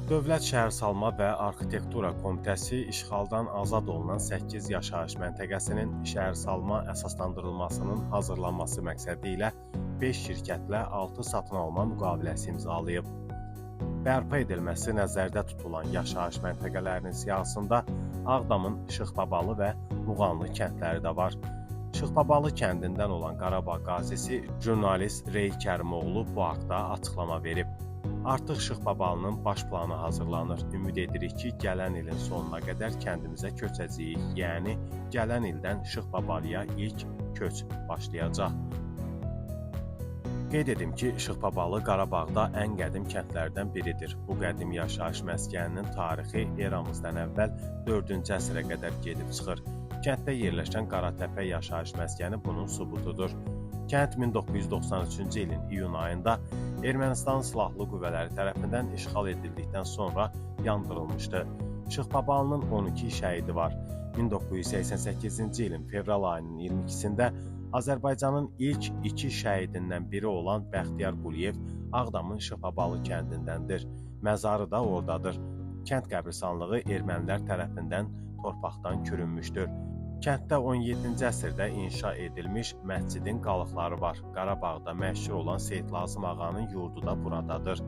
Dövlət Şəhərsalma və Arxitektura Komitəsi işğaldan azad olunan 8 yaşayış məntəqəsinin şəhərsalma əsaslandırılmasının hazırlanması məqsədi ilə 5 şirkətlə 6 satın alma müqaviləsi imzalayıb. Bərpa edilməsi nəzərdə tutulan yaşayış məntəqələrinin siyahısında Ağdamın Şıxbabalı və Muğanlı kəndləri də var. Şıxbabalı kəndindən olan Qarabağ qazisi jurnalist Rey Kərimoğlu bu haqda açıqlama verib. Artıq Şıxbabalının baş planı hazırlanır. Ümid edirik ki, gələn ilin sonuna qədər kəndimizə köçəcəyik. Yəni, gələn ildən Şıxbabalıya ilk köç başlayacaq. Qeyd edim ki, Şıxbabalı Qarabağda ən qədim kəndlərdən biridir. Bu qədim yaşayış məskəninin tarixi eramızdan əvvəl 4-cü əsrə qədər gedib çıxır. Kənddə yerləşən Qaratəpə yaşayış məskəni bunun sübutudur. Kənd 1993-cü ilin iyun ayında Ermənistan silahlı qüvvələri tərəfindən işğal edildikdən sonra yandırılmışdı. Şıxbabalının 12 şəhidi var. 1988-ci ilin fevral ayının 22-sində Azərbaycanın ilk 2 şəhidindən biri olan Bəxtiyar Quliyev Ağdamın Şıxbabalı kəndindəndir. Məzarı da oradadır. Kənd qəbristanlığı ermənilər tərəfindən torpaqdan kürünmüşdür. Kənddə 17-ci əsrdə inşa edilmiş məscidin qalıqları var. Qarabağda məşhur olan Seyid Lazım Ağanın yurdu da buradadır.